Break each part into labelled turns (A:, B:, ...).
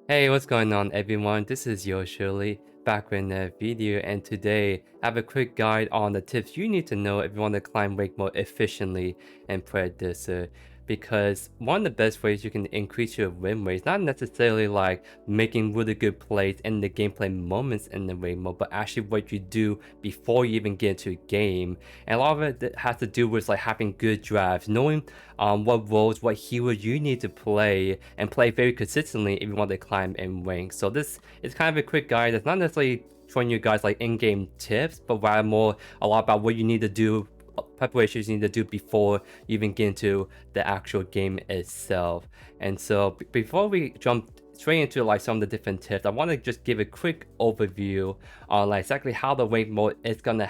A: Hey, what's going on everyone? This is JoeYoursTruly back with another video, and today I have a quick guide on the tips you need to know if you want to climb wake mode efficiently in Predecessor. Because one of the best ways you can increase your win rate is not necessarily like making really good plays in the gameplay moments in the wake mode, but actually what you do before you even get into a game. And a lot of it has to do with like having good drafts, knowing what roles, what heroes you need to play and play very consistently if you want to climb in rank. So this is kind of a quick guide that's not necessarily showing you guys like in-game tips, but rather more a lot about what you need to do, preparations you need to do before you even get into the actual game itself. And so before we jump straight into like some of the different tips, I want to just give a quick overview on like exactly how the wave mode is gonna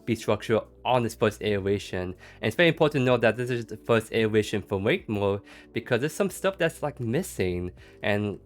A: be structured on this first iteration. And it's very important to know that this is the first iteration for wave mode because there's some stuff that's like missing, and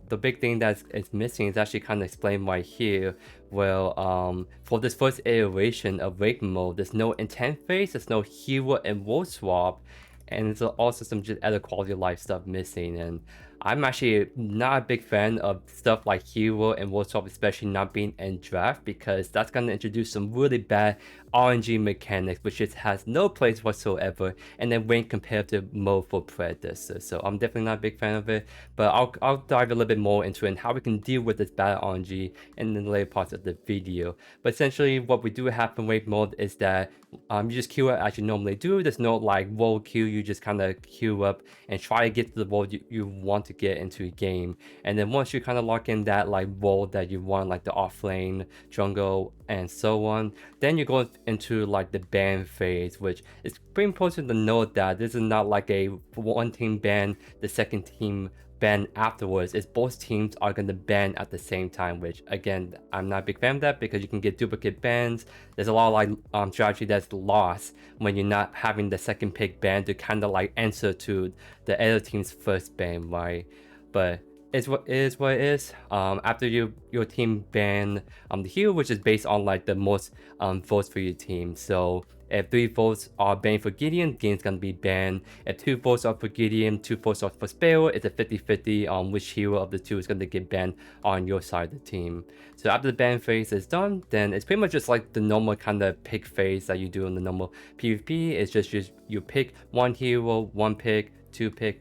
A: the big thing that is missing is actually kind of explained right here. Well, for this first iteration of wave mode, there's no intent phase, there's no hero and role swap, and there's also some just other quality of life stuff missing. And I'm actually not a big fan of stuff like hero and world swap, especially not being in draft, because that's gonna introduce some really bad RNG mechanics, which just has no place whatsoever, and then when competitive mode for Predecessor. So I'm definitely not a big fan of it, but I'll dive a little bit more into it and how we can deal with this bad RNG in the later parts of the video. But essentially, what we do have in wave mode is that you just queue up as you normally do. There's no like role queue. You just kind of queue up and try to get to the role you want to get into a game. And then once you kind of lock in that like role that you want, like the offlane, jungle, and so on, then you go into like the ban phase, which is pretty important to note that this is not like a one team ban, the second team ban afterwards. Is both teams are going to ban at the same time, which again, I'm not a big fan of that because you can get duplicate bans. There's a lot of like strategy that's lost when you're not having the second pick ban to kind of like answer to the other team's first ban, right? But it's what it is. After your team ban the hero, which is based on like the most votes for your team. So if 3 votes are banned for Gideon, Gideon's gonna be banned. If 2 votes are for Gideon, 2 votes are for Sparrow, it's a 50-50 on which hero of the two is gonna get banned on your side of the team. So after the ban phase is done, then it's pretty much just like the normal kind of pick phase that you do in the normal PvP. It's just you pick one hero, one pick, two pick,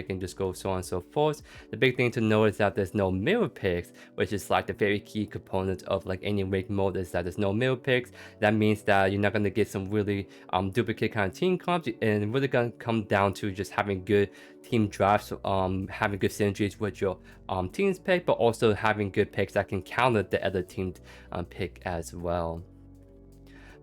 A: and just go so on and so forth. The big thing to know is that there's no mirror picks, which is like the very key component of like any wake mode, is that there's no mirror picks. That means that you're not going to get some really duplicate kind of team comps, and really going to come down to just having good team drafts, having good synergies with your team's pick, but also having good picks that can counter the other team's pick as well.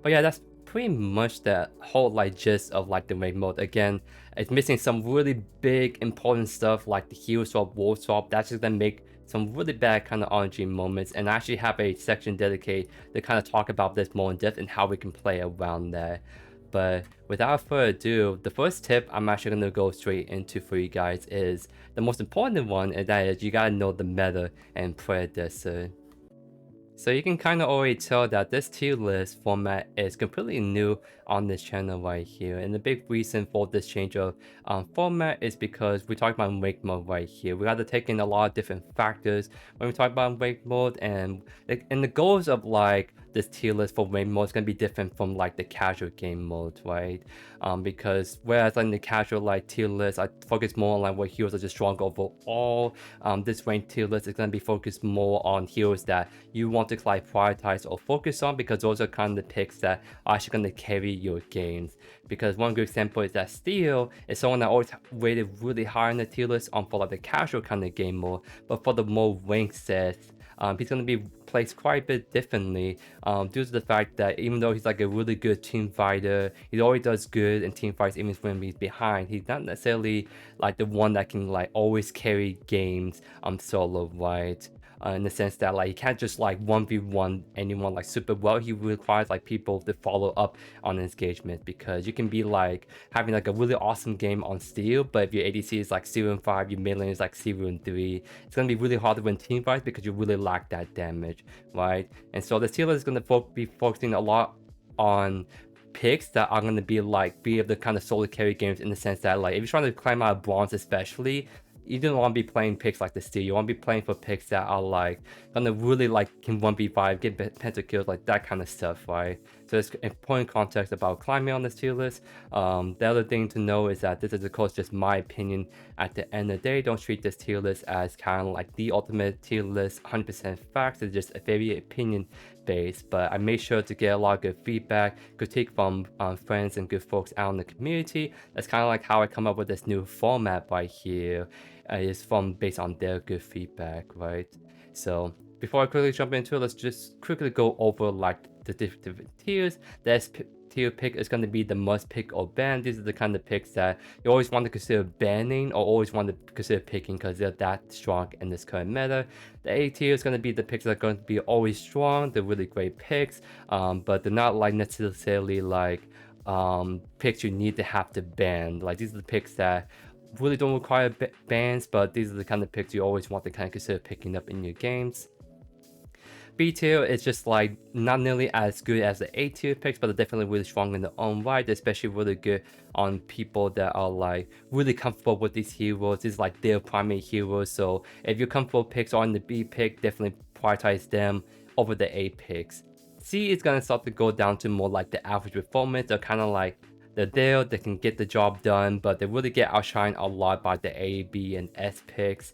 A: But yeah, that's pretty much the whole like gist of like the wave mode. Again, it's missing some really big important stuff like the hero swap, wall swap. That's just gonna make some really bad kind of RNG moments, and I actually have a section dedicated to kind of talk about this more in depth and how we can play around that. But without further ado, the first tip I'm actually going to go straight into for you guys is the most important one, and that is you gotta know the meta and Predecessor. So you can kind of already tell that this tier list format is completely new on this channel right here. And the big reason for this change of format is because we talk about wake mode right here. We got to take in a lot of different factors when we talk about wake mode, and the goals of like this tier list for wake mode is going to be different from like the casual game mode, right? Because whereas in the casual like tier list, I focus more on like what heroes are just strong overall. This ranked tier list is going to be focused more on heroes that you want to like prioritize or focus on, because those are kind of the picks that are actually going to carry your games. Because one good example is that Steel is someone that always rated really high on the tier list for like the casual kind of game mode, but for the more ranked sets, he's going to be placed quite a bit differently due to the fact that even though he's like a really good team fighter, he always does good in team fights even when he's behind. He's not necessarily like the one that can like always carry games solo, right? In the sense that like he can't just like 1v1 anyone like super well. He requires like people to follow up on engagement, because you can be like having like a really awesome game on Steel, but if your ADC is like 0-5, your mid lane is like 0-3, it's gonna be really hard to win team fights because you really lack that damage, right? And so the Steelers is gonna be focusing a lot on picks that are gonna be able to kind of solo carry games, in the sense that like if you're trying to climb out of bronze especially, you don't want to be playing picks like the Steel. You want to be playing for picks that are like gonna really like can 1v5, get pentakills, like that kind of stuff, right? So it's important context about climbing on this tier list. The other thing to know is that this is of course just my opinion. At the end of the day, don't treat this tier list as kind of like the ultimate tier list, 100% facts. It's just a very opinion based, but I made sure to get a lot of good feedback, critique from friends and good folks out in the community. That's kind of like how I come up with this new format right here. Is from based on their good feedback, right? So before I quickly jump into it, let's just quickly go over like the different tiers. This tier pick is going to be the must pick or ban. These are the kind of picks that you always want to consider banning or always want to consider picking because they're that strong in this current meta. The A tier is going to be the picks that are going to be always strong. They're really great picks, but they're not like necessarily like picks you need to have to ban. Like these are the picks that really don't require bans, but these are the kind of picks you always want to kind of consider picking up in your games. B tier is just like not nearly as good as the A tier picks, but they're definitely really strong in their own right, especially really good on people that are like really comfortable with these heroes. This is like their primary heroes. So if you're comfortable picks on the B pick, definitely prioritize them over the A picks. C is gonna start to go down to more like the average performance. They're kind of like they're there, they can get the job done, but they really get outshined a lot by the A, B, and S picks.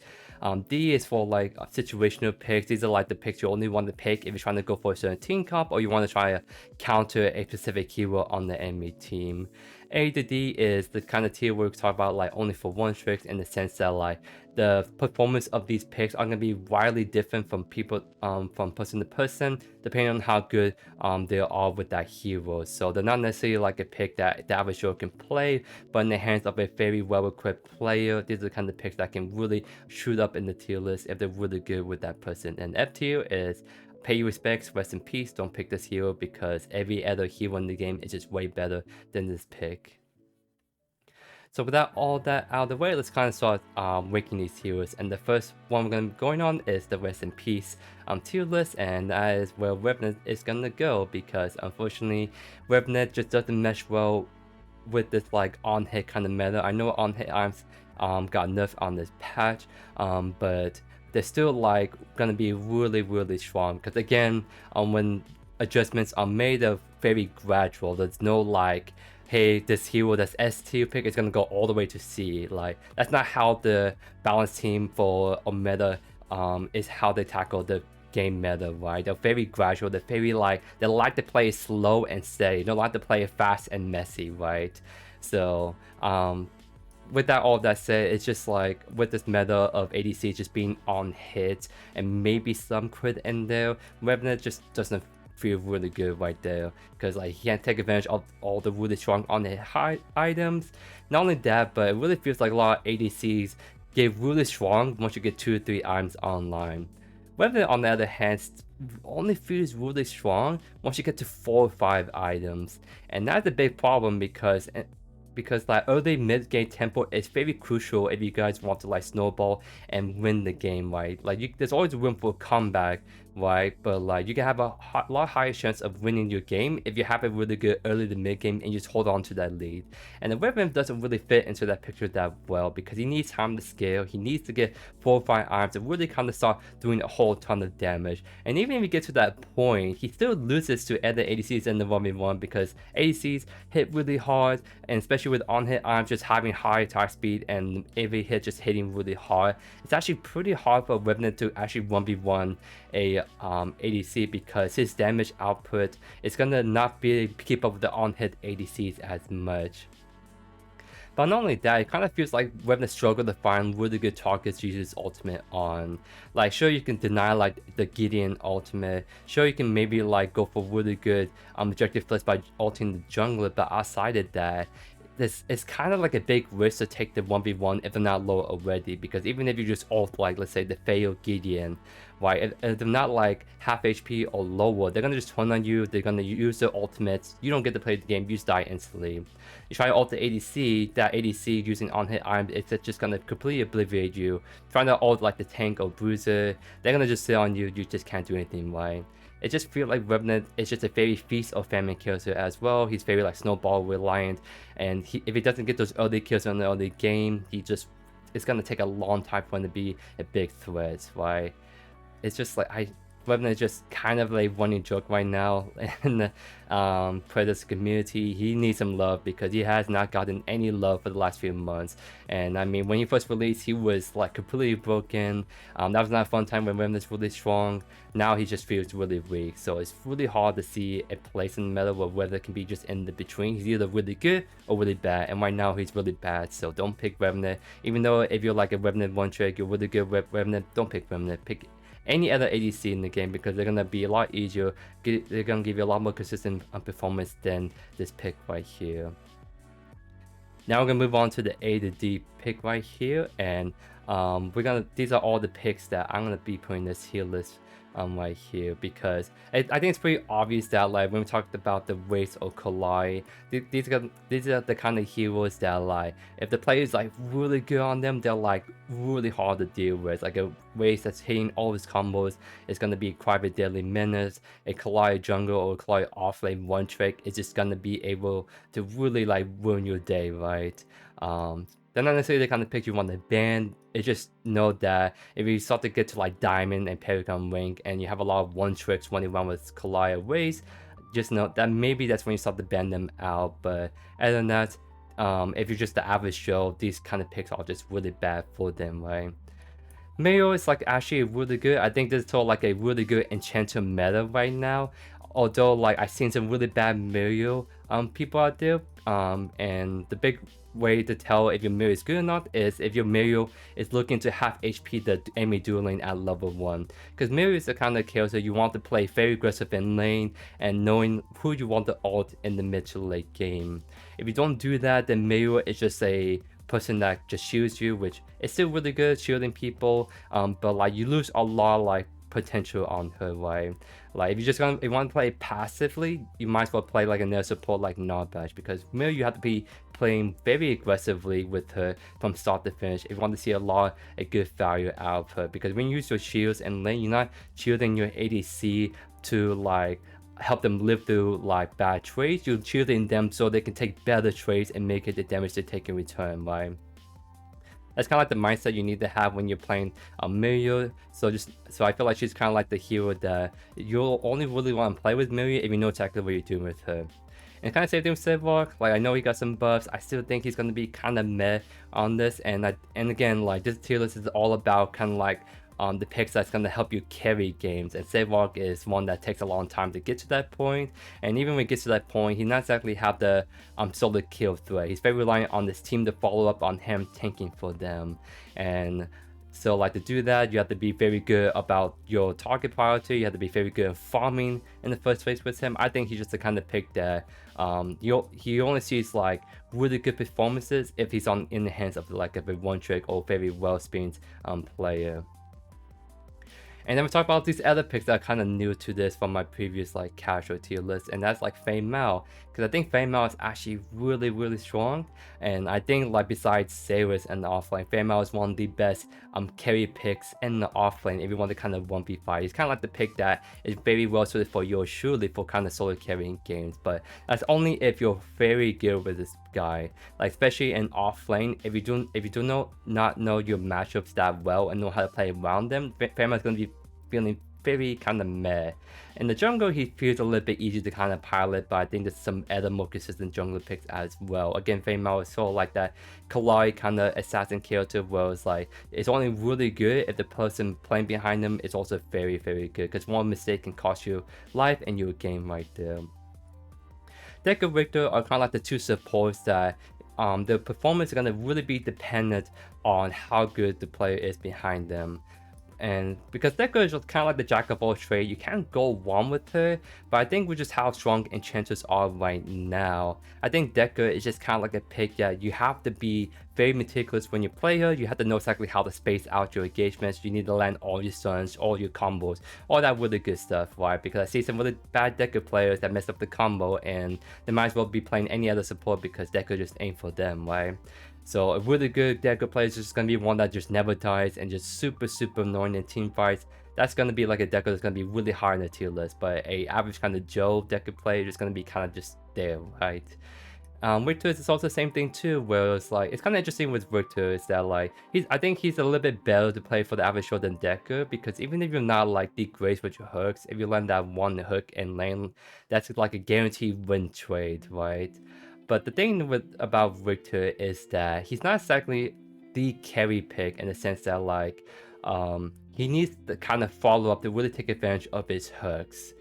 A: D is for like situational picks. These are like the picks you only want to pick if you're trying to go for a certain team comp or you want to try to counter a specific hero on the enemy team. A to D is the kind of tier where we talk about like only for one tricks, in the sense that like the performance of these picks are going to be widely different from people from person to person, depending on how good they are with that hero. So they're not necessarily like a pick that the average hero can play, but in the hands of a very well equipped player, these are the kind of picks that can really shoot up in the tier list if they're really good with that person. And F tier is pay your respects, rest in peace, don't pick this hero because every other hero in the game is just way better than this pick. So without all that out of the way, let's kind of start ranking these heroes. And the first one we're going to be going on is the rest in peace tier list, and that is where Revenant is going to go, because unfortunately Revenant just doesn't mesh well with this like on-hit kind of meta. I know on-hit arms got nerfed on this patch, but they're still like gonna be really strong, because again, when adjustments are made, they're very gradual. There's no like, hey, this hero that's S tier pick is gonna go all the way to C. Like that's not how the balance team for a meta is how they tackle the game meta, right? They're very gradual. They're very like, they like to play slow and steady. They don't like to play fast and messy, right? So with that, all that said, it's just like with this meta of ADC just being on hit and maybe some crit in there, Revenant just doesn't feel really good right there, because like he can't take advantage of all the really strong on hit high items. Not only that, but it really feels like a lot of ADCs get really strong once you get 2 or 3 items online. Revenant on the other hand only feels really strong once you get to 4 or 5 items, and that's a big problem because like early mid-game tempo is very crucial if you guys want to like snowball and win the game, right? Like there's always room for a comeback, right? But like you can have a lot higher chance of winning your game if you have a really good early to mid-game and you just hold on to that lead. And the Revenant doesn't really fit into that picture that well, because he needs time to scale. He needs to get 4 or 5 items to really kind of start doing a whole ton of damage. And even if you get to that point, he still loses to other ADCs in the 1v1, because ADCs hit really hard, and especially with on-hit items just having high attack speed and every hit just hitting really hard, it's actually pretty hard for Revenant to actually 1v1 a ADC, because his damage output is gonna not be able to keep up with the on-hit ADCs as much. But not only that, it kind of feels like Revenant struggle to find really good targets to use his ultimate on. Like, sure, you can deny like the Gideon ultimate. Sure, you can maybe like go for really good objective flips by ulting the jungler, but outside of that, it's kind of like a big risk to take the 1v1 if they're not low already, because even if you just ult like, let's say, the failed Gideon, right, if they're not like half HP or lower, they're gonna just turn on you, they're gonna use their ultimates, you don't get to play the game, you just die instantly. You try to ult the ADC, that ADC using on-hit items, it's just gonna completely obliterate you. Trying to ult like the tank or bruiser, they're gonna just sit on you, you just can't do anything, right? It just feels like Revenant is just a very feast or famine character as well. He's very like snowball reliant, and if he doesn't get those early kills in the early game, he just it's gonna take a long time for him to be a big threat, right? It's just like Revenant is just kind of like running joke right now in the Predecessor community. He needs some love because he has not gotten any love for the last few months. And I mean, when he first released, he was like completely broken. That was not a fun time when Revenant's really strong. Now he just feels really weak. So it's really hard to see a place in the meta where Revenant can be just in the between. He's either really good or really bad. And right now he's really bad. So don't pick Revenant. Even though if you're like a Revenant one trick, you're really good with Revenant, don't pick Revenant. Pick any other ADC in the game because they're gonna be a lot easier. They're gonna give you a lot more consistent performance than this pick right here. Now we're gonna move on to the A to D pick right here, and these are all the picks that I'm gonna be putting this tier list right here because I think it's pretty obvious that like when we talked about the Wraith or Collide, these are the kind of heroes that like if the player is like really good on them, they're like really hard to deal with. Like a Wraith that's hitting all his combos is gonna be quite a deadly menace. A Collide jungle or a Collide offlane one trick is just gonna be able to really like ruin your day, right? They're not necessarily the kind of picks you want to ban. It's just know that if you start to get to like Diamond and Paragon rank and you have a lot of one tricks running around with Collide Ways, just know that maybe that's when you start to ban them out. But other than that, if you're just the average Joe, these kind of picks are just really bad for them, right? Mayo is like actually really good. I think this is like a really good enchanter meta right now. Although like I've seen some really bad Mario people out there. And the big way to tell if your Mario is good or not is if your Mario is looking to half HP the enemy dual lane at level 1. Because Mario is the kind of character you want to play very aggressive in lane and knowing who you want to ult in the mid to late game. If you don't do that, then Mario is just a person that just shields you, which is still really good at shielding people, but like you lose a lot like potential on her, right? Like if you want to play passively, you might as well play like another support like Narbadge, because Mill you have to be playing very aggressively with her from start to finish if you want to see a lot of good value out of her, because when you use your shields in lane, you're not shielding your ADC to like help them live through like bad trades. You're shielding them so they can take better trades and make it the damage they take in return, right? That's kind of like the mindset you need to have when you're playing Mirio. So I feel like she's kind of like the hero that you'll only really want to play with Mirio if you know exactly what you're doing with her. And kind of same thing with Sidewalk. Like I know he got some buffs. I still think he's gonna be kind of meh on this. And again, like this tier list is all about kind of like the picks that's going to help you carry games, and Sidewalk is one that takes a long time to get to that point. And even when he gets to that point, he not exactly have the solo kill threat. He's very reliant on this team to follow up on him tanking for them. And so like to do that, you have to be very good about your target priority. You have to be very good at farming in the first place with him. I think he's just the kind of pick that he only sees like really good performances if he's in the hands of like a one trick or very well spent player. And then we talk about these other picks that are kind of new to this from my previous like casual tier list, and that's like Fei Mao, because I think Fei Mao is actually really strong. And I think like besides Saris and the offlane, Fei Mao is one of the best carry picks in the offlane if you want to kind of 1v5. He's kind of like the pick that is very well suited for JoeYoursTruly for kind of solo carrying games, but that's only if you're very good with this guy. Like especially in offlane, if you do not know your matchups that well and know how to play around them, Fei Mao is going to be feeling very kind of meh. In the jungle, he feels a little bit easy to kind of pilot, but I think there's some other more consistent jungle picks as well. Again, Fei Mao is sort of like that Collide kind of assassin character where it's like, it's only really good if the person playing behind them is also very good, because one mistake can cost you life and your game right there. Deku Victor are kind of like the two supports that the performance is going to really be dependent on how good the player is behind them. And because Deku is just kind of like the jack of all trades, you can't go wrong with her. But I think with just how strong enchanters are right now, I think Deku is just kind of like a pick that you have to be very meticulous when you play her. You have to know exactly how to space out your engagements. You need to land all your stuns, all your combos, all that really good stuff, right? Because I see some really bad Deku players that mess up the combo and they might as well be playing any other support because Deku just ain't for them, right? So a really good Deku player is just going to be one that just never dies and just super annoying in team fights. That's going to be like a Deku that's going to be really high on the tier list, but a average kind of Joe Deku player is going to be kind of just there, right? Victor is also the same thing too, where it's like, it's kind of interesting with Victor is that like, I think he's a little bit better to play for the average shot than Decker, because even if you're not like the great with your hooks, if you land that one hook and lane, that's like a guaranteed win trade, right? But the thing about Victor is that he's not exactly the carry pick in the sense that like, he needs to kind of follow up to really take advantage of his hooks,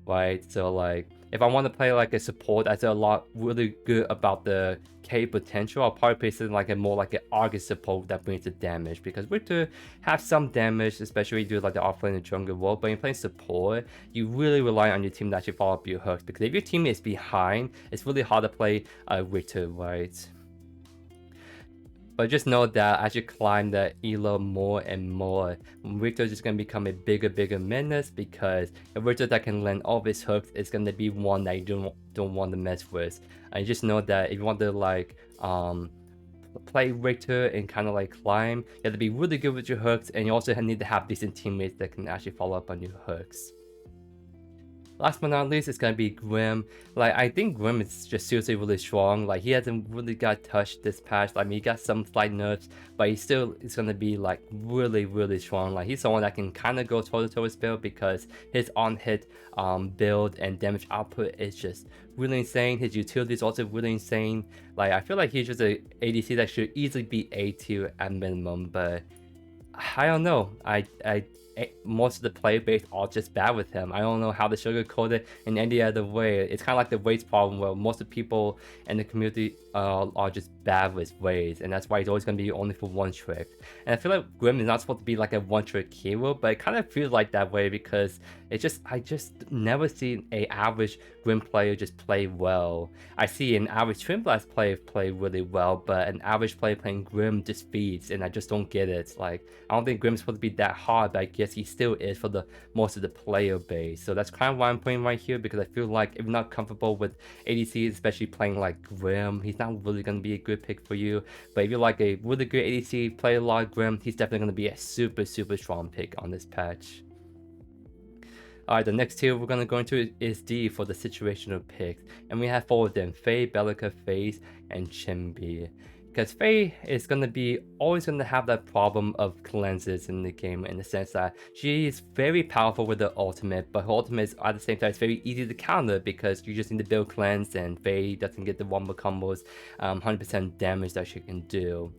A: right? So like, if I want to play like a support that's a lot really good about the K potential, I'll probably play something like a more like an August support that brings the damage, because Victor have some damage, especially if you do like the offlane and jungle role. But when you're playing support, you really rely on your team to actually follow up your hooks, because if your team is behind, it's really hard to play Victor, right? But just know that as you climb the elo more and more, Victor is just going to become a bigger menace, because a Victor that can land all of his hooks is going to be one that you don't want to mess with. And just know that if you want to like play Victor and kind of like climb, you have to be really good with your hooks, and you also need to have decent teammates that can actually follow up on your hooks. Last but not least, it's gonna be Grim. Like, I think Grim is just seriously really strong. Like, he hasn't really got touched this patch. I mean, he got some slight nerfs, but he still is gonna be like really strong. Like, he's someone that can kind of go toe to toe with build, because his on-hit build and damage output is just really insane. His utility is also really insane. Like, I feel like he's just a ADC that should easily be A tier at minimum, but I don't know. Most of the player base are just bad with him. I don't know how to sugarcoat it in any other way. It's kind of like the Waze problem, where most of the people in the community are just bad with Waze, and that's why he's always going to be only for one trick. And I feel like Grim is not supposed to be like a one trick hero, but it kind of feels like that way, because I just never see a average Grim player just play well. I see an average Twin Blast player play really well, but an average player playing Grim just feeds, and I just don't get it. Like, I don't think Grim's supposed to be that hard, but I guess he still is for the most of the player base. So that's kind of why I'm putting right here, because I feel like if you're not comfortable with ADC, especially playing like Grim, he's not really going to be a good pick for you. But if you're like a really good ADC, play a lot of Grim, he's definitely going to be a super strong pick on this patch. Alright, the next tier we're going to go into is D for the situational picks. And we have 4 of them: Faye, Belica, FaZe, and Chimbi. Because Faye is going to be always going to have that problem of cleanses in the game, in the sense that she is very powerful with her ultimate, but her ultimate is at the same time it's very easy to counter, because you just need to build cleanse, and Faye doesn't get the wombo combos 100% damage that she can do.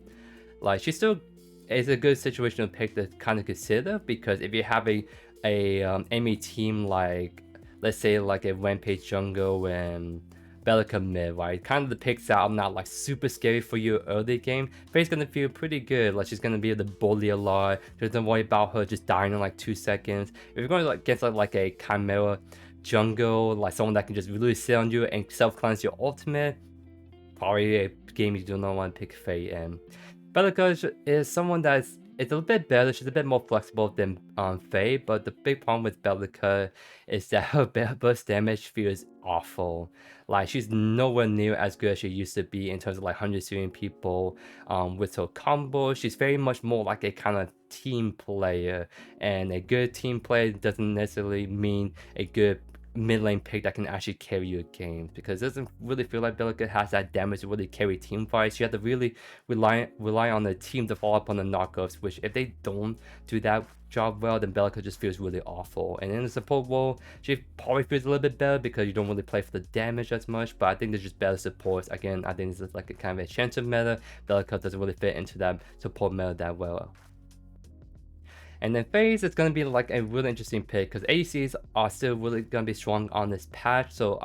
A: Like, she still is a good situational pick to kind of consider, because if you have a enemy team like, let's say like a Rampage jungle and Belica mid, right? Kind of the picks that are not like super scary for you early game. Faye's gonna feel pretty good. Like, she's gonna be able to bully a lot. Just don't worry about her just dying in like 2 seconds. If you're going to like get like a Chimera jungle, like someone that can just really sit on you and self-cleanse your ultimate, probably a game you do not want to pick Faye in. Belica is someone that's a little bit better. She's a bit more flexible than Faye, but the big problem with Belica is that her burst damage feels awful. Like, she's nowhere near as good as she used to be in terms of like 100 seeing people with her combo. She's very much more like a kind of team player, and a good team player doesn't necessarily mean a good mid lane pick that can actually carry your games, because it doesn't really feel like Belica has that damage to really carry team fights. You have to really rely on the team to follow up on the knockoffs, which if they don't do that job well, then Belica just feels really awful. And in the support role, she probably feels a little bit better, because you don't really play for the damage as much, but I think there's just better supports. Again, I think this is like a kind of a chance of meta. Belica doesn't really fit into that support meta that well. And then FaZe is going to be like a really interesting pick, because ADCs are still really going to be strong on this patch. So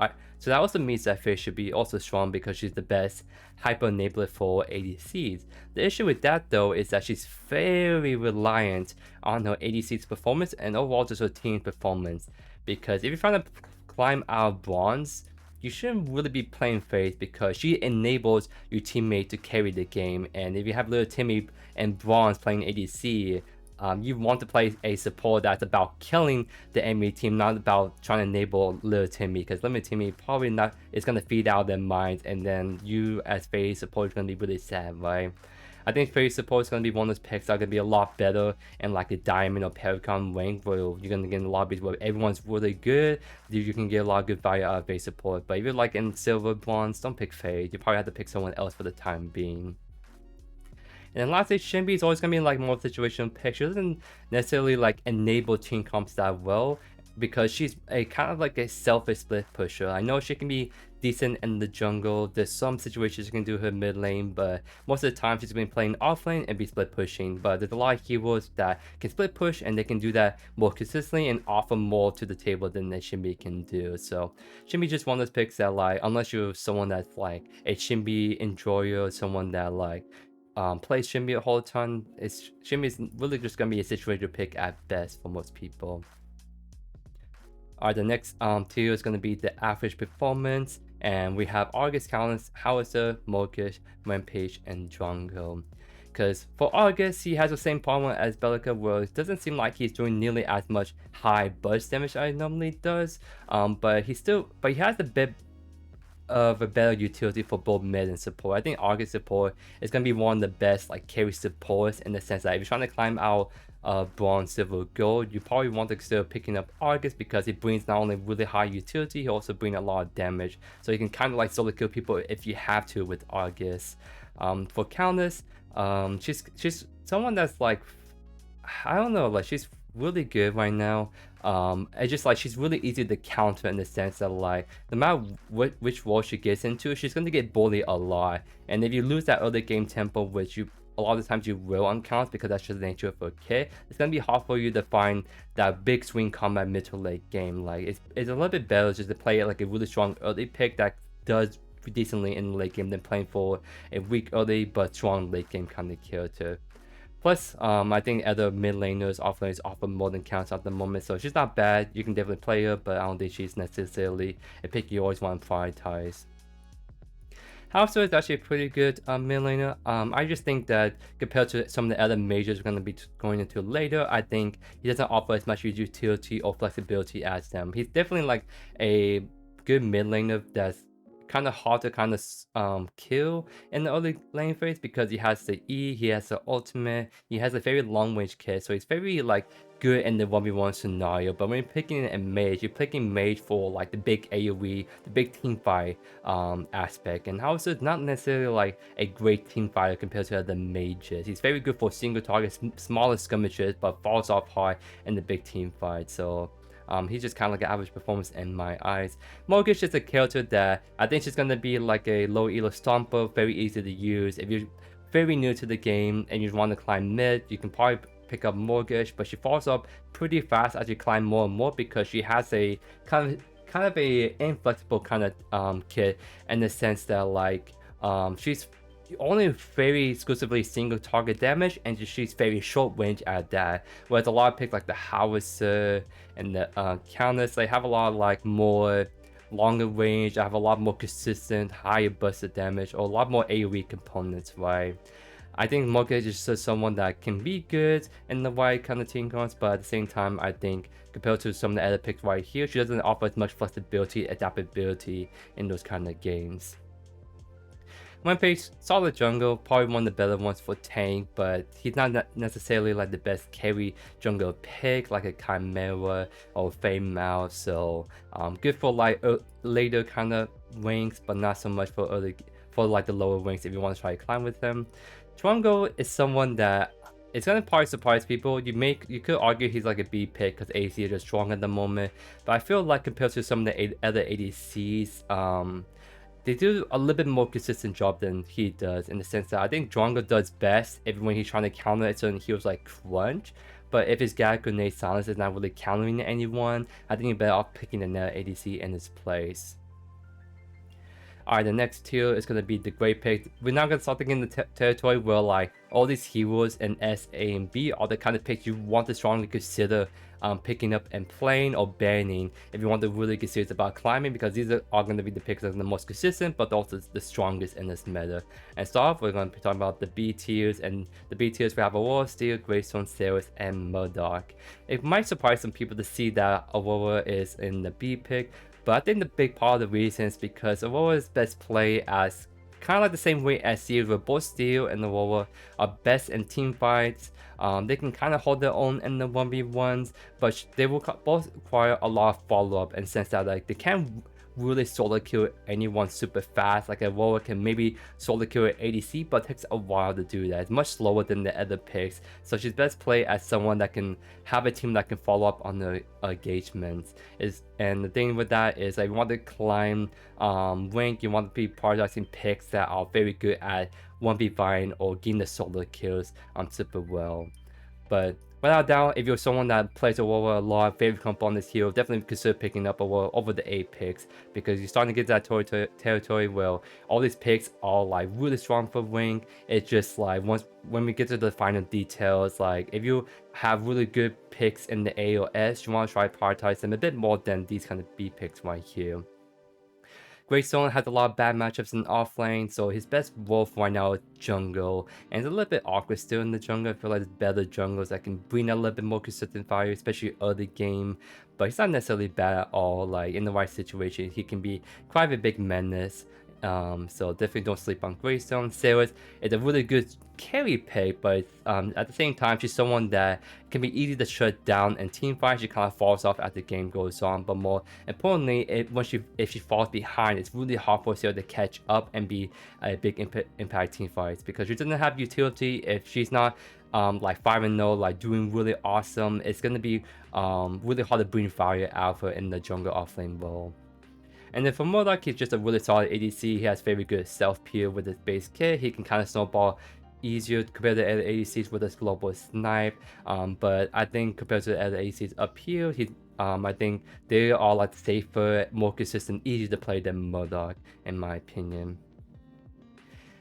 A: that also means that FaZe should be also strong, because she's the best hyper enabler for ADCs. The issue with that though is that she's very reliant on her ADC's performance and overall just her team's performance. Because if you're trying to climb out of bronze, you shouldn't really be playing FaZe, because she enables your teammate to carry the game. And if you have little Timmy and bronze playing ADC, you want to play a support that's about killing the enemy team, not about trying to enable little Timmy, because little Timmy probably not is going to feed out their minds, and then you as FaZe support is going to be really sad, right? I think fairy support is going to be one of those picks that are going to be a lot better in like a diamond or paragon rank, where you're going to get in lobbies where everyone's really good. You can get a lot of good value out of fairy support. But if you're like in silver, bronze, don't pick fairy. You probably have to pick someone else for the time being. And then lastly, Shinbi is always going to be like more situational pick. She doesn't necessarily like enable team comps that well, because she's a kind of like a selfish split pusher. I know she can be decent in the jungle. There's some situations she can do her mid lane, but most of the time she's been playing off lane and be split pushing. But there's a lot of heroes that can split push and they can do that more consistently and offer more to the table than the Shinbi can do. So Shinbi just one of those picks that, like, unless you're someone that's like a Shinbi enjoyer, someone that like plays Shinbi a whole ton, Shinbi is really just gonna be a situational pick at best for most people. Alright, the next tier is going to be the average performance, and we have Argus, Callus, Howitzer, Morkish, Rampage, and Drongo. Because for Argus, he has the same problem as Belica, where it doesn't seem like he's doing nearly as much high burst damage as he normally does, but he has a bit of a better utility for both mid and support. I think Argus support is going to be one of the best like carry supports, in the sense that if you're trying to climb out bronze, silver, gold, you probably want to consider picking up Argus, because it brings not only really high utility, he also brings a lot of damage, so you can kind of like solo kill people if you have to with Argus. For Countess, she's someone that's like, I don't know, like she's really good right now. It's just like she's really easy to counter, in the sense that like no matter which role she gets into, she's going to get bullied a lot, and if you lose that early game tempo, which a lot of times you will on counts, because that's just the nature of a kit, it's going to be hard for you to find that big swing combat mid to late game. Like it's a little bit better just to play like a really strong early pick that does decently in the late game, than playing for a weak early but strong late game kind of character. Plus, I think other mid laners, off laners offer more than counts at the moment, so she's not bad. You can definitely play her, but I don't think she's necessarily a pick you always want to prioritize. Howitzer is actually a pretty good mid laner. I just think that compared to some of the other majors we're going to be going into later, I think he doesn't offer as much utility or flexibility as them. He's definitely like a good mid laner that's kind of hard to kind of kill in the early lane phase, because he has the E, he has the ultimate, he has a very long range kit, so he's very like good in the 1v1 scenario. But when you're picking a mage, you're picking mage for like the big AoE, the big team fight aspect, and Howitzer is not necessarily like a great team fighter compared to other mages. He's very good for single targets, smaller skirmishes, but falls off hard in the big team fight. So he's just kind of like an average performance in my eyes. Morkish is a character that I think she's going to be like a low elo stomper, very easy to use. If you're very new to the game and you want to climb mid, you can probably pick up Morkish, but she falls up pretty fast as you climb more and more, because she has a kind of a inflexible kind of kit, in the sense that like she's only very exclusively single target damage, and she's very short range at that, whereas a lot of picks like the Howitzer and the Countess, they have a lot of like more longer range, I have a lot more consistent higher busted damage, or a lot more AoE components, right? I think Morkish is just someone that can be good in the right kind of team cards, but at the same time, I think compared to some of the other picks right here, she doesn't offer as much flexibility, adaptability in those kind of games. Rampage, solid jungle, probably one of the better ones for tank, but he's not necessarily like the best carry jungle pick like a Chimera or Fame Mouse, so good for like later kind of ranks, but not so much for like the lower ranks if you want to try to climb with him. Drongo is someone that it's gonna probably surprise people. You could argue he's like a B pick because AC is just strong at the moment, but I feel like compared to some of the other ADCs, they do a little bit more consistent job than he does, in the sense that I think Drongo does best when he's trying to counter certain heroes like Crunch, but if his Gag Grenade Silence is not really countering anyone, I think you're better off picking another ADC in his place. Alright, the next tier is going to be the great pick. We're now going to start thinking the territory where like all these heroes in S, A, and B are the kind of picks you want to strongly consider picking up and playing or banning if you want to really get serious about climbing, because these are going to be the picks that are the most consistent but also the strongest in this meta. And start off, we're going to be talking about the B tiers, and the B tiers we have Aurora, Steel, Greystone, Ceres, and Murdoch. It might surprise some people to see that Aurora is in the B pick, but I think the big part of the reason is because Aurora's best play as kind of like the same way as Steel, where both Steel and Aurora are best in team fights. They can kind of hold their own in the 1v1s, but they will both require a lot of follow-up, in the sense that like they can't really solo kill anyone super fast. Like Aurora can maybe solo kill an ADC, but it takes a while to do that. It's much slower than the other picks, so she's best played as someone that can have a team that can follow up on the engagements. And the thing with that is, like, you want to climb rank, you want to be prioritizing picks that are very good at 1v5 or getting the solo kills super well. But without doubt, if you're someone that plays Aurora a lot, favorite comp on this hero, definitely consider picking up Aurora over the 8 picks, because you're starting to get that territory where all these picks are like really strong for rank. It's just like when we get to the final details, like if you have really good picks in the A or S, you want to try to prioritize them a bit more than these kind of B picks right here. Greystone has a lot of bad matchups in offlane, so his best role right now is jungle, and it's a little bit awkward still in the jungle. I feel like there's better jungles that can bring a little bit more consistent fire, especially early game, but he's not necessarily bad at all. Like, in the right situation, he can be quite a big menace. So definitely don't sleep on Greystone. Sarah is a really good carry pick, but at the same time, she's someone that can be easy to shut down in team fights. She kind of falls off as the game goes on, but more importantly, if she falls behind, it's really hard for Sarah to catch up and be a big impact team fights, because she doesn't have utility. If she's not like 5-0, like doing really awesome, it's gonna be really hard to bring fire out for in the jungle offlane role. And then for MODOK, he's just a really solid ADC. He has very good self-peel with his base kit. He can kind of snowball easier compared to other ADCs with his global snipe. But I think compared to the other ADCs up here, I think they are like safer, more consistent, easier to play than MODOK, in my opinion.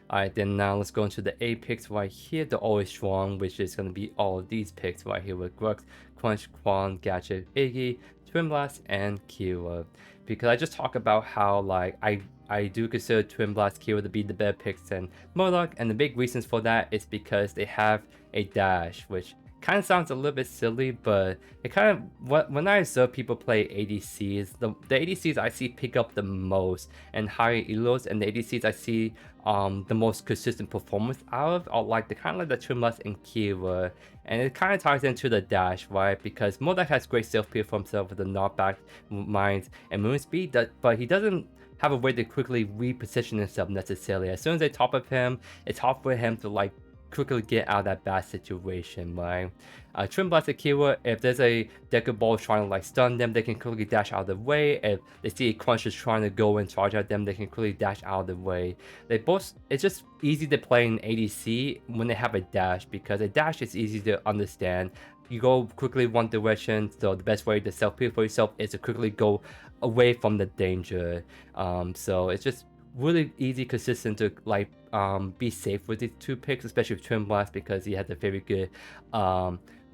A: Alright, then now let's go into the A picks right here. They're always strong, which is going to be all of these picks right here with Grux, Crunch, Quan, Gadget, Iggy, Twin Blast, and Kira. Because I just talked about how like I do consider Twin Blast, Kira to be the better picks than MODOK, and the big reasons for that is because they have a dash, which kind of sounds a little bit silly, but it kind of, when I observe people play ADCs, the ADCs I see pick up the most and higher elos, and the ADCs I see the most consistent performance out of are like the kind of like the Twin Blast and Kira, and it kind of ties into the dash, right? Because MODOK has great self-peel for himself with the knockback, mines, and moon speed, but he doesn't have a way to quickly reposition himself necessarily. As soon as they top up him, it's hard for him to like quickly get out of that bad situation, right? Twin Blast and Kira, if there's a Deku Ball trying to like stun them, they can quickly dash out of the way. If they see a Crunch is trying to go and charge at them, they can quickly dash out of the way. It's just easy to play in ADC when they have a dash, because a dash is easy to understand. You go quickly one direction, so the best way to self-peel for yourself is to quickly go away from the danger. So it's just really easy, consistent to like be safe with these 2 picks, especially with Twin Blast, because he has a very good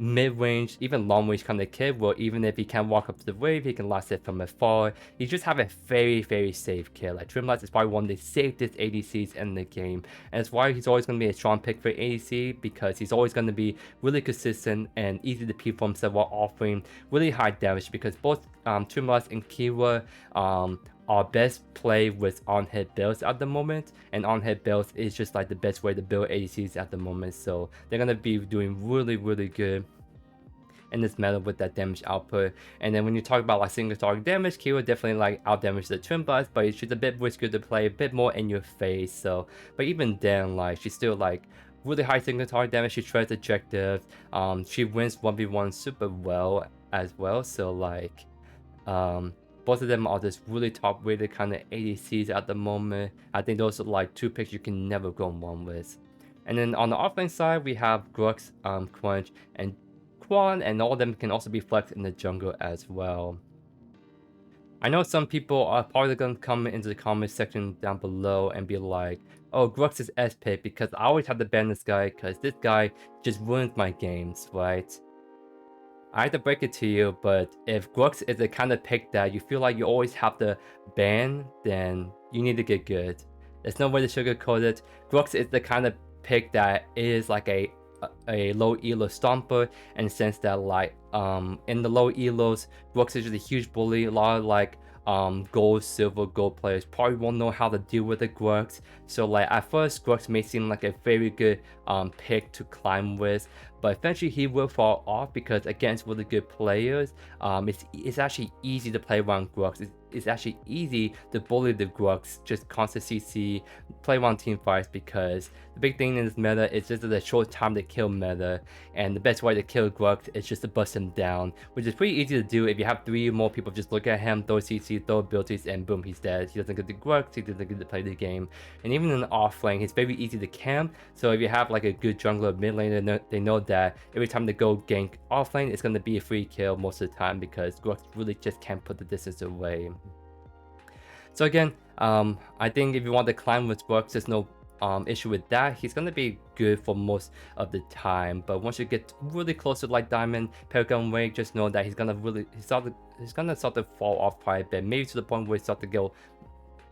A: mid-range, even long-range kind of kit, where even if he can't walk up to the wave, he can last it from afar. You just have a very, very safe kit. Like, Twin Blast is probably one of the safest ADCs in the game, and that's why he's always going to be a strong pick for ADC, because he's always going to be really consistent and easy to peel for himself while offering really high damage, because both Twin Blast and Kira our best play with on-hit builds at the moment, and on-hit builds is just like the best way to build ADCs at the moment, so they're gonna be doing really, really good in this meta with that damage output. And then when you talk about like single target damage, Kira definitely like out damage the Twin Blast, but she's a bit riskier to play, a bit more in your face. So, but even then, like, she's still like really high single target damage. She shreds objectives. She wins 1v1 super well as well. So like, both of them are just really top rated kind of ADCs at the moment. I think those are like 2 picks you can never go wrong with. And then on the offlane side, we have Grux, Crunch, and Quan, and all of them can also be flexed in the jungle as well. I know some people are probably going to come into the comment section down below and be like, oh, Grux is S pick, because I always have to ban this guy because this guy just ruins my games, right? I hate to break it to you, but if Grux is the kind of pick that you feel like you always have to ban, then you need to get good. There's no way to sugarcoat it. Grux is the kind of pick that is like a a low elo stomper, in the sense that like in the low elos, Grux is just a huge bully. A lot of like gold, silver, gold players probably won't know how to deal with the Grux. So like at first, Grux may seem like a very good pick to climb with, but eventually he will fall off because against really good players, it's actually easy to play around Grux. It's actually easy to bully the Grux, just constant CC, play around team fights, because the big thing in this meta is just the short time to kill meta, and the best way to kill Grux is just to bust him down, which is pretty easy to do if you have 3 or more people just look at him, throw CC, throw abilities, and boom, he's dead. He doesn't get the Grux, he doesn't get to play the game. And even in the off lane, it's very easy to camp, so if you have like a good jungler mid laner, they know that every time they go gank off lane, it's going to be a free kill most of the time, because Grux really just can't put the distance away. So again, I think if you want to climb with Grux, there's no issue with that. He's going to be good for most of the time, but once you get really close to like Diamond, Paragon Wake, just know that he's going to start to fall off quite a bit, maybe to the point where he start to go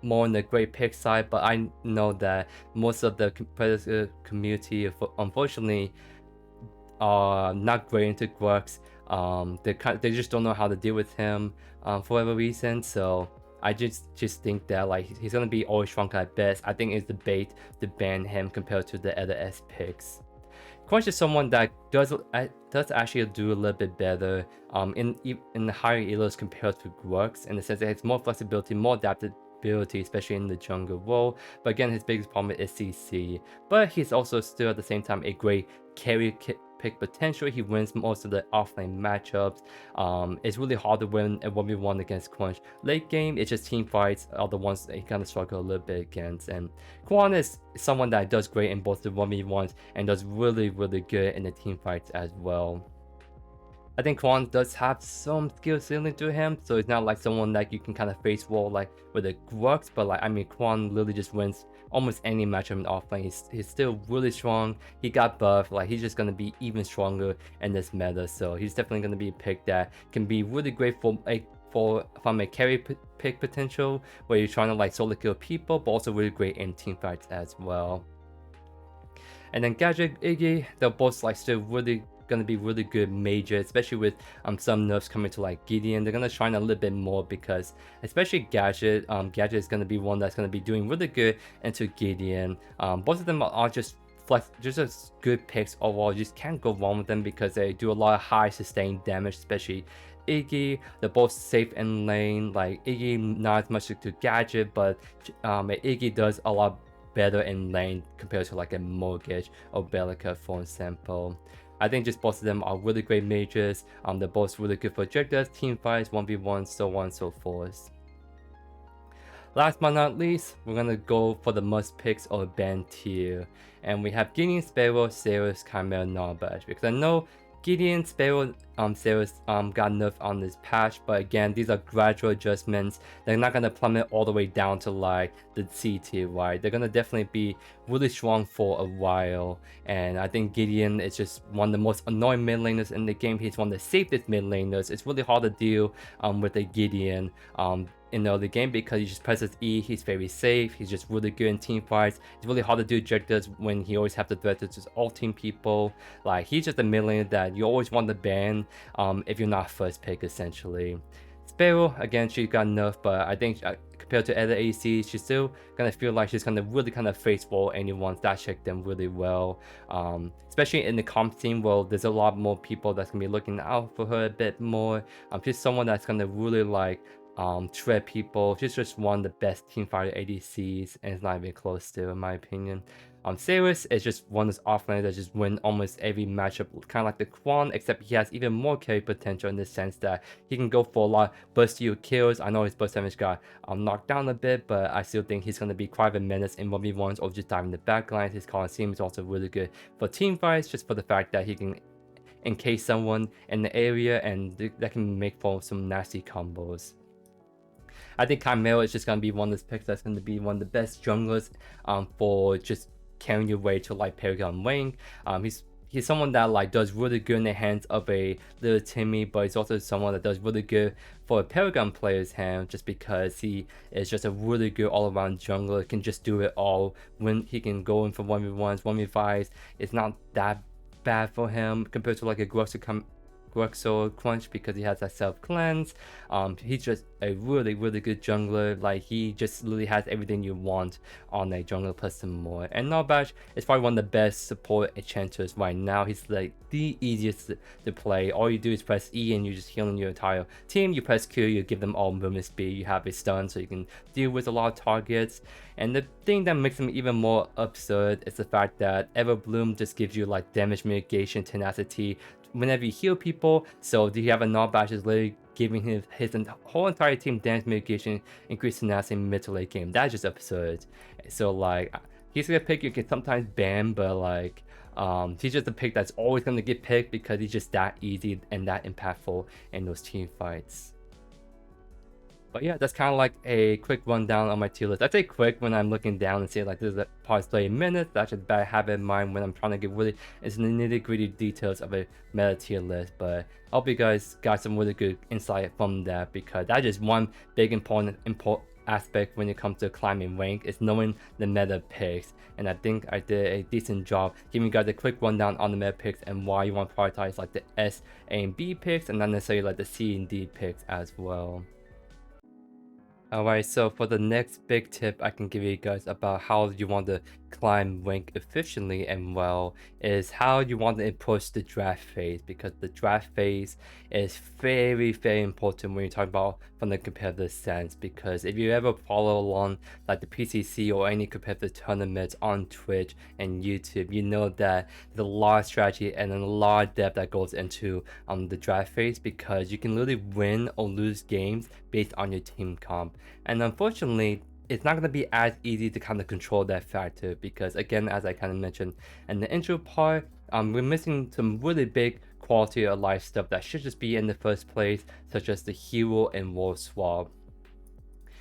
A: more on the great pick side. But I know that most of the Predecessor community, unfortunately, are not great into Grux. They just don't know how to deal with him for whatever reason. So I just think that like he's gonna be always strong at best. I think it's the bait to ban him compared to the other S picks. Crunch is someone that does actually do a little bit better in the higher elos compared to Grux, in the sense that it's more flexibility, more adaptability, especially in the jungle role. But again, his biggest problem is CC. But he's also still at the same time a great carry pick potential. He wins most of the offlane matchups. It's really hard to win a 1v1 against Crunch. Late game, it's just team fights are the ones that he kind of struggle a little bit against. And Quan is someone that does great in both the 1v1s and does really good in the team fights as well. I think Quan does have some skill ceiling to him, so it's not like someone that you can kind of face wall like with a Grux, but like, I mean, Quan literally just wins almost any matchup in offlane. He's still really strong. He got buffed, like he's just gonna be even stronger in this meta, so he's definitely gonna be a pick that can be really great from a carry pick potential, where you're trying to like solo kill people, but also really great in team fights as well. And then Gadget, Iggy, they're both like still really gonna be really good mages, especially with some nerfs coming to like Gideon. They're gonna shine a little bit more, because especially Gadget is gonna be one that's gonna be doing really good into Gideon. Both of them are just as good picks overall. You just can't go wrong with them because they do a lot of high sustained damage, especially Iggy. They're both safe in lane. Like Iggy not as much to Gadget, but Iggy does a lot better in lane compared to like a Mortgage or Bellica, for example. I think just both of them are really great mages. They're both really good for objectives, team fights, 1v1, so on and so forth. Last but not least, we're gonna go for the must picks or ban tier. And we have Gideon, Sparrow, Sarus, Chimera, Narbash. Because I know Gideon, Sparrow, Sarus got nerfed on this patch, but again, these are gradual adjustments. They're not gonna plummet all the way down to like the C tier, right? They're gonna definitely be really strong for a while. And I think Gideon is just one of the most annoying mid laners in the game. He's one of the safest mid laners. It's really hard to deal with a Gideon in the early game, because he just presses E, he's very safe, he's just really good in team fights. It's really hard to do objectives when he always have the threat to just ult team people. Like, he's just a mid laner that you always want to ban if you're not first pick, essentially. Sparrow, again, she got nerfed, but I think compared to other ACs, she's still gonna feel like she's gonna really kind of face wall anyone that check them really well. Especially in the comp team, well, there's a lot more people that's gonna be looking out for her a bit more. She's someone that's gonna really like shred people. She's just one of the best teamfighter ADCs, and it's not even close to, in my opinion. Sarus is just one of those offlaners that just win almost every matchup, kind of like the Quan, except he has even more carry potential in the sense that he can go for a lot of burst you kills. I know his burst damage got knocked down a bit, but I still think he's going to be quite a menace in 1v1s or just diving the backlines. His Colosseum is also really good for team fights, just for the fact that he can encase someone in the area, and that can make for some nasty combos. I think Chimera is just going to be one of those picks that's going to be one of the best junglers for just carrying your way to like Paragon Wing. He's someone that like does really good in the hands of a little Timmy, but he's also someone that does really good for a Paragon player's hand, just because he is just a really good all-around jungler. Can just do it all. When he can go in for 1v1s, 1v5s, it's not that bad for him compared to like a Gruxel Crunch because he has that self cleanse. He's just a really good jungler. Like he just literally has everything you want on a jungler plus some more. And Nalbash is probably one of the best support enchanters right now. He's like the easiest to play. All you do is press E and you're just healing your entire team. You press Q, you give them all movement speed. You have a stun so you can deal with a lot of targets. And the thing that makes him even more absurd is the fact that Everbloom just gives you like damage mitigation, tenacity whenever you heal people. So do you have a Nalbash is literally giving his whole entire team damage mitigation, increased tenacity mid to late game. That's just absurd. So like he's a pick you can sometimes ban, but like he's just a pick that's always gonna get picked because he's just that easy and that impactful in those team fights. But yeah, that's kind of like a quick rundown on my tier list. I say quick when I'm looking down and see like this is a parts play minutes. That's just bad habit in mind when I'm trying to get really into the nitty gritty details of a meta tier list. But I hope you guys got some really good insight from that, because that is one big important aspect when it comes to climbing rank, is knowing the meta picks. And I think I did a decent job giving you guys a quick rundown on the meta picks and why you want to prioritize like the S, A, and B picks and not necessarily like the C and D picks as well. Alright, so for the next big tip I can give you guys about how you want to climb rank efficiently and well is how you want to approach the draft phase, because the draft phase is very important when you talk about from the competitive sense. Because if you ever follow along like the PCC or any competitive tournaments on Twitch and YouTube, you know that there's a lot of strategy and a lot of depth that goes into the draft phase, because you can literally win or lose games based on your team comp. And unfortunately, it's not going to be as easy to kind of control that factor, because again, as I kind of mentioned in the intro part, we're missing some really big quality of life stuff that should just be in the first place, such as the hero and role swap.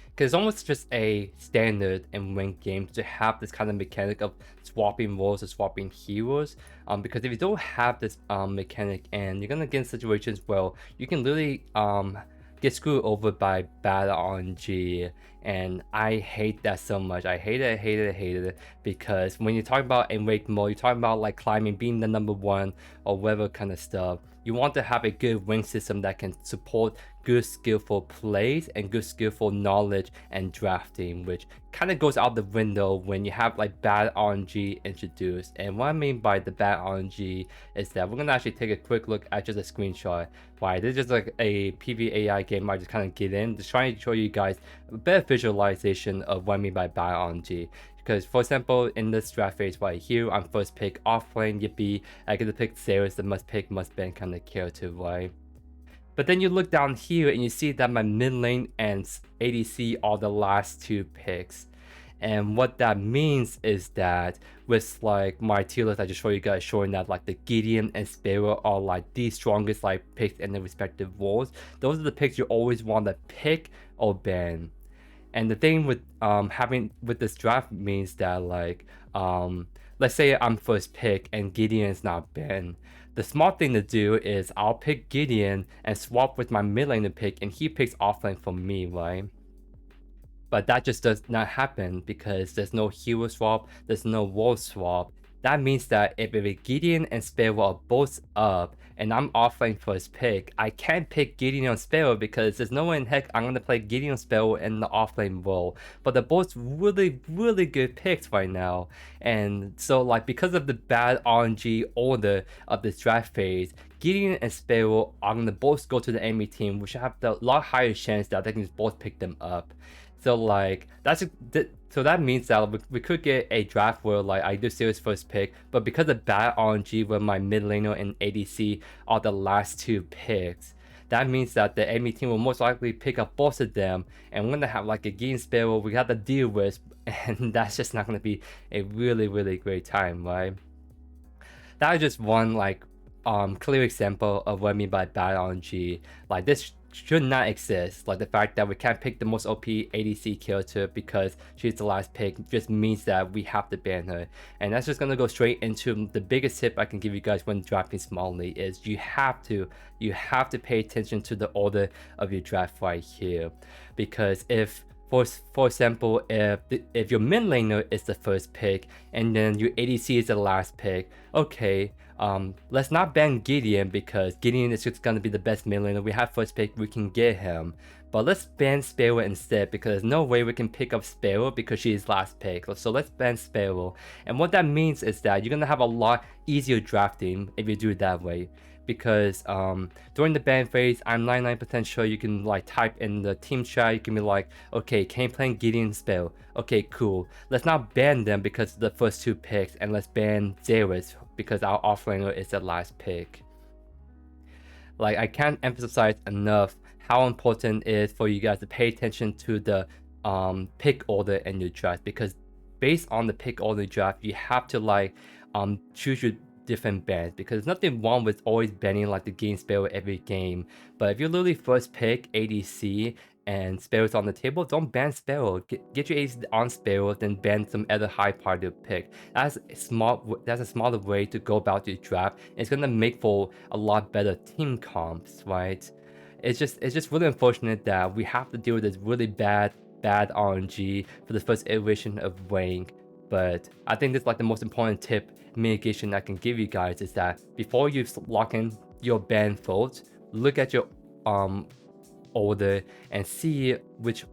A: Because it's almost just a standard in ranked games to have this kind of mechanic of swapping roles or swapping heroes. Because if you don't have this mechanic, and you're gonna get in situations where you can literally get screwed over by Bad RNG, and I hate that so much. I hate it, because when you talk about in ranked mode, you're talking about like climbing, being the #1 or whatever kind of stuff. You want to have a good rank system that can support good skillful plays and good skillful knowledge and drafting, which kind of goes out the window when you have like Bad RNG introduced. And what I mean by the Bad RNG is that we're gonna actually take a quick look at just a screenshot. Right, this is just like a PvAI game I just kind of get in, just trying to show you guys a better visualization of what I mean by Bad RNG. Because for example, in this draft phase right here, I'm first pick off lane, yippee, I get to pick Sarah's the must pick, must ban kind of character, right? But then you look down here and you see that my mid lane and ADC are the last two picks. And what that means is that with like my tier list I just showed you guys, showing that like the Gideon and Sparrow are like the strongest like picks in their respective roles. Those are the picks you always want to pick or ban. And the thing with having with this draft means that like let's say I'm first pick and Gideon is not banned. The smart thing to do is I'll pick Gideon and swap with my mid laner pick, and he picks offlane for me, right? But that just does not happen because there's no hero swap, there's no role swap. That means that if Gideon and Sparrow are both up and I'm offlane first pick, I can't pick Gideon or Sparrow because there's no way in heck I'm going to play Gideon or Sparrow in the offlane role. But they're both really good picks right now. And so like because of the bad RNG order of this draft phase, Gideon and Sparrow are going to both go to the enemy team, which have a lot higher chance that they can just both pick them up. So like so that means that we could get a draft where like I do Sirius first pick, but because of bad RNG where my mid laner and ADC are the last two picks, that means that the enemy team will most likely pick up both of them, and we're gonna have like a Gideon Sparrow we have to deal with, and that's just not gonna be a really great time, right? That is just one like clear example of what I mean by bad RNG. Like this should not exist. Like the fact that we can't pick the most OP ADC character because she's the last pick just means that we have to ban her. And that's just gonna go straight into the biggest tip I can give you guys when drafting smallly is you have to pay attention to the order of your draft right here. Because if for example, if your mid laner is the first pick and then your ADC is the last pick, okay, let's not ban Gideon because Gideon is just gonna be the best mid laner. We have first pick, we can get him. But let's ban Sparrow instead because there's no way we can pick up Sparrow because she is last pick. So let's ban Sparrow. And what that means is that you're gonna have a lot easier drafting if you do it that way. Because during the ban phase, I'm 99% sure you can like type in the team chat, you can be like, okay, can you play Gideon Sparrow? Okay, cool. Let's not ban them because of the first 2 picks, and let's ban Xerath because our offlaner is the last pick. Like, I can't emphasize enough how important it is for you guys to pay attention to the pick order in your draft, because based on the pick order draft, you have to like choose your different bans, because there's nothing wrong with always banning like the game Sparrow every game. But if you literally first pick ADC and Sparrow's on the table, don't ban Sparrow. Get your ADC on Sparrow, then ban some other high party pick. That's a smarter way to go about your draft. It's gonna make for a lot better team comps, right? It's just really unfortunate that we have to deal with this really bad RNG for the first iteration of Wang. But I think this is like the most important tip mitigation I can give you guys, is that before you lock in your ban vote, look at your order and see which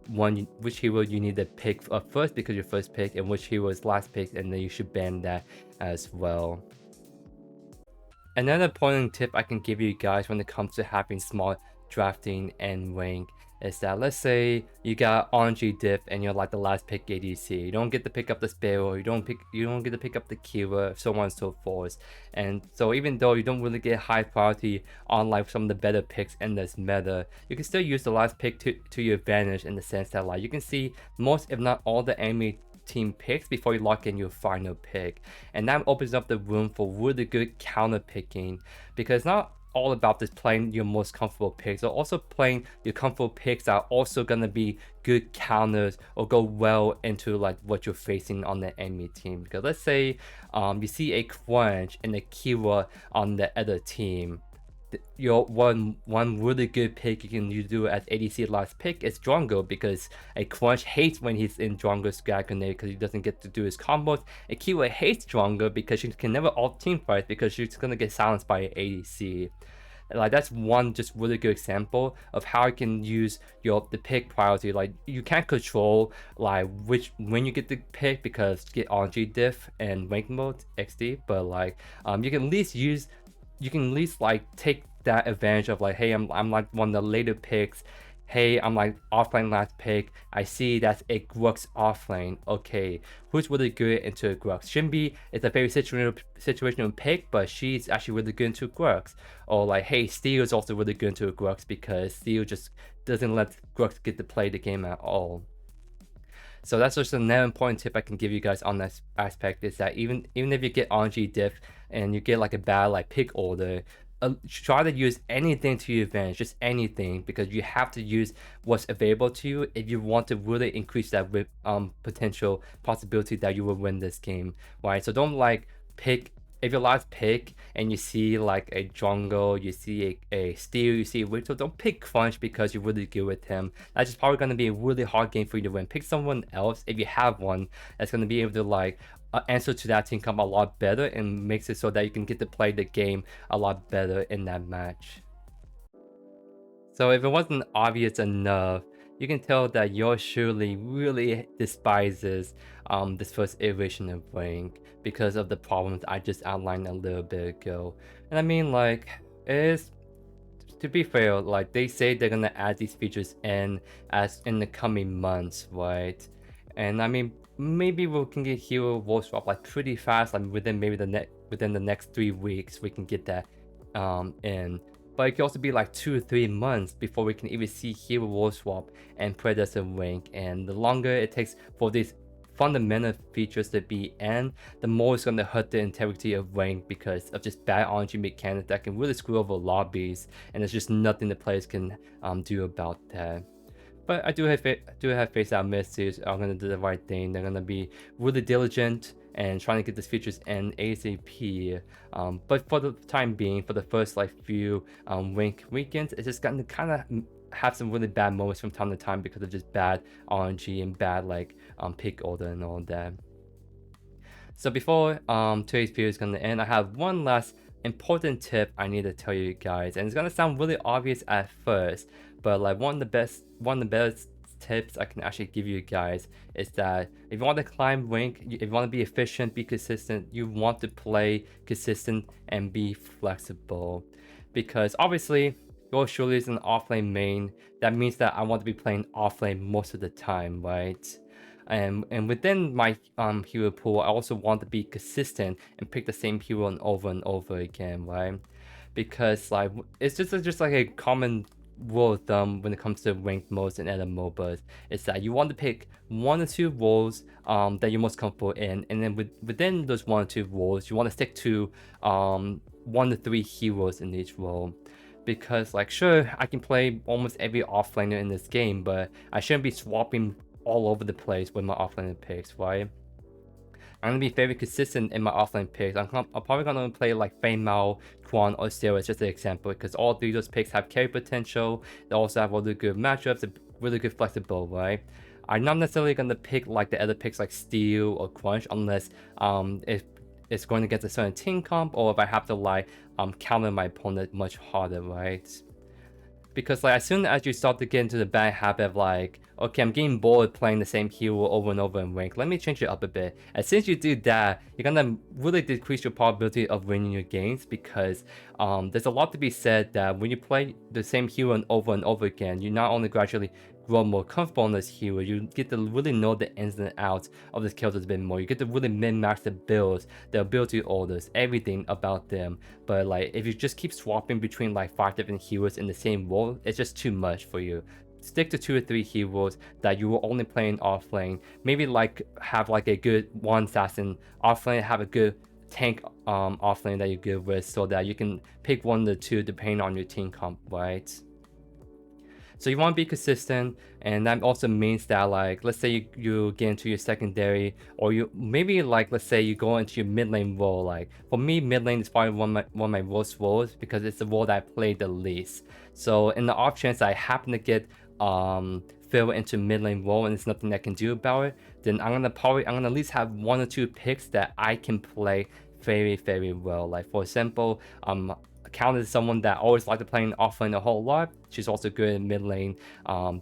A: hero you need to pick up first because your first pick, and which hero is last pick, and then you should ban that as well. Another important tip I can give you guys when it comes to having smart drafting and rank is that, let's say you got RNG Diff and you're like the last pick ADC. You don't get to pick up the Sparrow, you don't get to pick up the Kira, so on and so forth. And so even though you don't really get high priority on like some of the better picks in this meta, you can still use the last pick to your advantage, in the sense that like you can see most, if not all, the enemy team picks before you lock in your final pick. And that opens up the room for really good counter picking, because not all about just playing your most comfortable picks, or also playing your comfortable picks that are also gonna be good counters or go well into like what you're facing on the enemy team. Because let's say you see a Crunch and a Kira on the other team, your one really good pick you can do as ADC last pick is Drongo, because a Crunch hates when he's in Drongo's Sky Grenade because he doesn't get to do his combos. A Kira hates Drongo because she can never alt team fight because she's gonna get silenced by an ADC. Like, that's one just really good example of how you can use the pick priority. Like, you can't control like when you get the pick because you get RNG Diff and rank mode XD, but like you can at least like take that advantage of like, hey, I'm like one of the later picks. Hey, I'm like offlane last pick. I see that's a Grux offlane. Okay, who's really good into a Grux? Shinbi is a very situational pick, but she's actually really good into Grux. Or like, hey, Steel is also really good into a Grux because Steel just doesn't let Grux get to play the game at all. So that's just another important tip I can give you guys on that aspect, is that even if you get RNG Diff and you get like a bad like pick order, try to use anything to your advantage, just anything, because you have to use what's available to you if you want to really increase that potential possibility that you will win this game, right? So don't like pick, if your last pick and you see like a Jungle, you see a Steel, you see a Witcher, don't pick Crunch because you're really good with him. That's just probably going to be a really hard game for you to win. Pick someone else, if you have one, that's going to be able to like answer to that team come a lot better, and makes it so that you can get to play the game a lot better in that match. So if it wasn't obvious enough, you can tell that JoeYoursTruly really despises this first iteration of Rank because of the problems I just outlined a little bit ago. And I mean, like, to be fair, like, they say they're gonna add these features in the coming months, right? And I mean, maybe we can get Hero War Swap like pretty fast, like within the next 3 weeks we can get that in. But it could also be like 2 or 3 months before we can even see Hero War Swap and Predecessor rank. And the longer it takes for these fundamental features to be in, the more it's going to hurt the integrity of rank because of just bad RNG mechanics that can really screw over lobbies, and there's just nothing the players can do about that. But I do have faith that Misters are going to do the right thing. They're going to be really diligent and trying to get these features in ASAP. But for the time being, for the first like few rank weekends, it's just going to kind of have some really bad moments from time to time because of just bad RNG and bad like pick order and all that. So before today's video is going to end, I have one last important tip I need to tell you guys, and it's gonna sound really obvious at first, but like one of the best tips I can actually give you guys is that if you want to climb rank, if you want to be efficient, be consistent, you want to play consistent and be flexible. Because obviously JoeYoursTruly is an offlane main. That means that I want to be playing offlane most of the time, right? And within my hero pool, I also want to be consistent and pick the same hero and over again, right? Because like it's just like a common rule of thumb when it comes to ranked modes and other MOBAs. It's that you want to pick 1 or 2 roles that you're most comfortable in, and then within those 1 or 2 roles, you want to stick to 1 to 3 heroes in each role. Because like sure, I can play almost every offlaner in this game, but I shouldn't be swapping all over the place with my offlane picks, right? I'm gonna be very consistent in my offlane picks. I'm probably gonna play like Fame Mao, Quan, or Zero as just an example, because all 3 of those picks have carry potential. They also have really good matchups and really good flexible, right? I'm not necessarily gonna pick like the other picks like Steel or Crunch unless if it's going against a certain team comp, or if I have to like counter my opponent much harder, right? Because like as soon as you start to get into the bad habit of like, okay, I'm getting bored playing the same hero over and over in rank, let me change it up a bit. As soon as you do that, you're gonna really decrease your probability of winning your games, because there's a lot to be said that when you play the same hero and over again, you not only gradually grow more comfortable on this hero, you get to really know the ins and outs of this character a bit more. You get to really min-max the builds, the ability orders, everything about them. But like if you just keep swapping between like 5 different heroes in the same role, it's just too much for you. Stick to 2 or 3 heroes that you will only play in offlane. Maybe like have like a good 1 assassin offlane, have a good tank offlane that you're good with, so that you can pick 1 or 2 depending on your team comp, right? So you want to be consistent, and that also means that like let's say you get into your secondary, or you maybe like let's say you go into your mid lane role. Like for me, mid lane is probably one of my worst roles, because it's the role that I play the least. So in the off chance I happen to get fill into mid lane role and there's nothing I can do about it, then I'm gonna at least have 1 or 2 picks that I can play very well. Like for example, Count is someone that always liked to play in offlane a whole lot. She's also good in mid lane,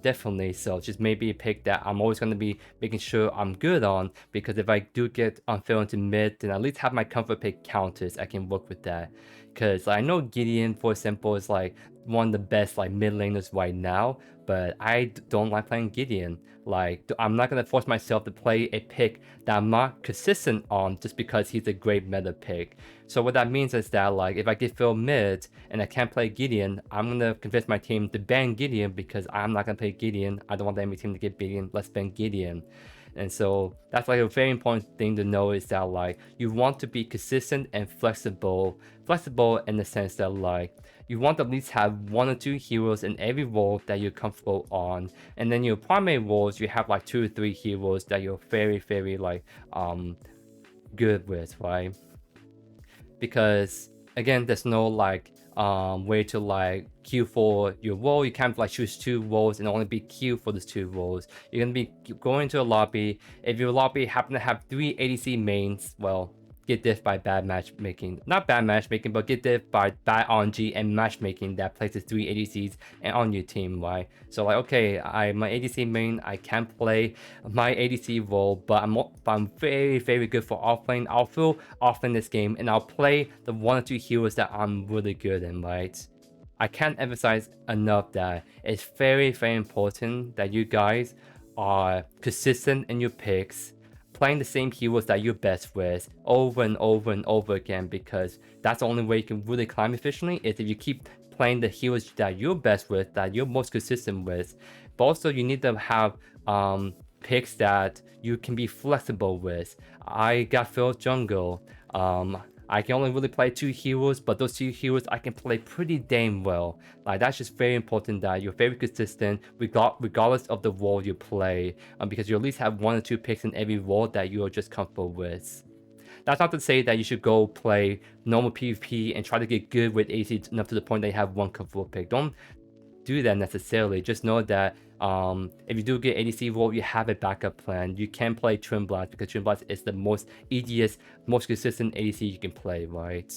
A: definitely. So just maybe a pick that I'm always going to be making sure I'm good on, because if I do get unfair into mid, then at least have my comfort pick counters. I can work with that. Because I know Gideon, for example, is like one of the best like mid laners right now, but I don't like playing Gideon. Like I'm not gonna force myself to play a pick that I'm not consistent on just because he's a great meta pick. So what that means is that like if I get filled mid and I can't play Gideon, I'm gonna convince my team to ban Gideon, because I'm not gonna play Gideon. I don't want the enemy team to get Gideon. Let's ban Gideon. And so that's like a very important thing to know, is that like you want to be consistent and flexible in the sense that like you want to at least have 1 or 2 heroes in every role that you're comfortable on, and then your primary roles you have like 2 or 3 heroes that you're very like good with, right? Because again, there's no like way to like queue for your role. You can't like choose 2 roles and only be queued for those 2 roles. You're gonna be going to a lobby. If your lobby happen to have 3 ADC mains, well, get diff by bad matchmaking. Not bad matchmaking, but get diff by bad RNG and matchmaking that places 3 ADCs and on your team, right? So like, okay, my ADC main, I can play my ADC role, but I'm very good for offlane. I'll fill offlane this game, and I'll play the 1 or 2 heroes that I'm really good in, right? I can't emphasize enough that it's very important that you guys are consistent in your picks, playing the same heroes that you're best with over and over again, because that's the only way you can really climb efficiently, is if you keep playing the heroes that you're best with, that you're most consistent with. But also you need to have picks that you can be flexible with. I got Phil jungle. I can only really play 2 heroes, but those 2 heroes I can play pretty damn well. Like that's just very important that you're very consistent regardless of the role you play, because you at least have 1 or 2 picks in every role that you are just comfortable with. That's not to say that you should go play normal PvP and try to get good with AC enough to the point that you have 1 comfortable pick. Don't do that necessarily. Just know that if you do get ADC role, you have a backup plan. You can play Twin Blast, because Twin Blast is the most easiest, most consistent ADC you can play, right?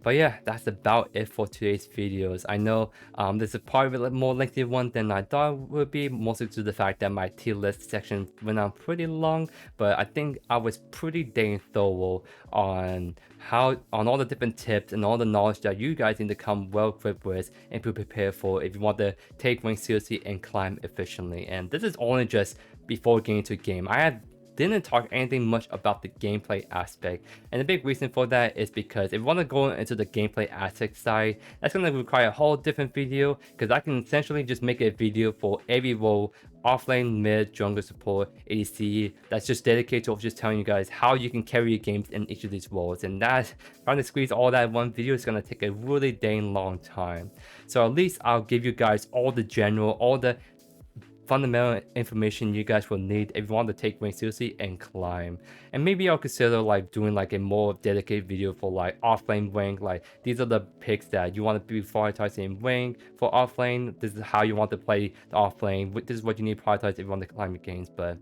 A: But yeah, that's about it for today's videos. I know this is probably a little more lengthy one than I thought it would be, mostly due to the fact that my tier list section went on pretty long, but I think I was pretty dang thorough on all the different tips and all the knowledge that you guys need to come well equipped with and be prepared for if you want to take rank seriously and climb efficiently. And this is only just before getting into game. Didn't talk anything much about the gameplay aspect, and the big reason for that is because if you want to go into the gameplay aspect side, that's going to require a whole different video, because I can essentially just make a video for every role, offlane, mid, jungle support, ADC, that's just dedicated to just telling you guys how you can carry your games in each of these roles, and that trying to squeeze all that in one video is going to take a really dang long time. So at least I'll give you guys all the fundamental information you guys will need if you want to take rank seriously and climb. And maybe I'll consider like doing like a more dedicated video for like offlane rank. Like these are the picks that you want to be prioritizing in rank for offlane. This is how you want to play the offlane. This is what you need to prioritize if you want to climb your games. But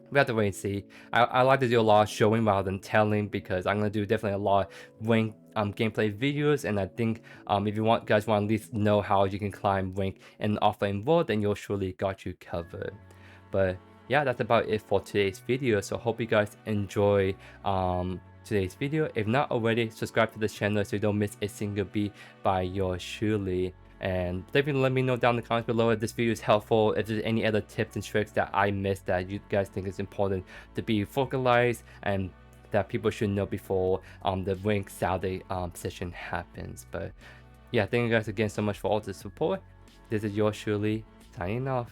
A: we have to wait and see. I like to do a lot of showing rather than telling, because I'm going to do definitely a lot of rank gameplay videos, and I think if you guys want to at least know how you can climb rank in the offlane world, then YoeYoursTruly got you covered. But yeah, that's about it for today's video. So hope you guys enjoy today's video. If not already, subscribe to the channel so you don't miss a single beat by YoeYoursTruly. And definitely let me know down in the comments below if this video is helpful, if there's any other tips and tricks that I missed that you guys think is important to be focalized and that people should know before the rank Saturday session happens. But yeah, thank you guys again so much for all the support. This is YoeYoursTruly signing off.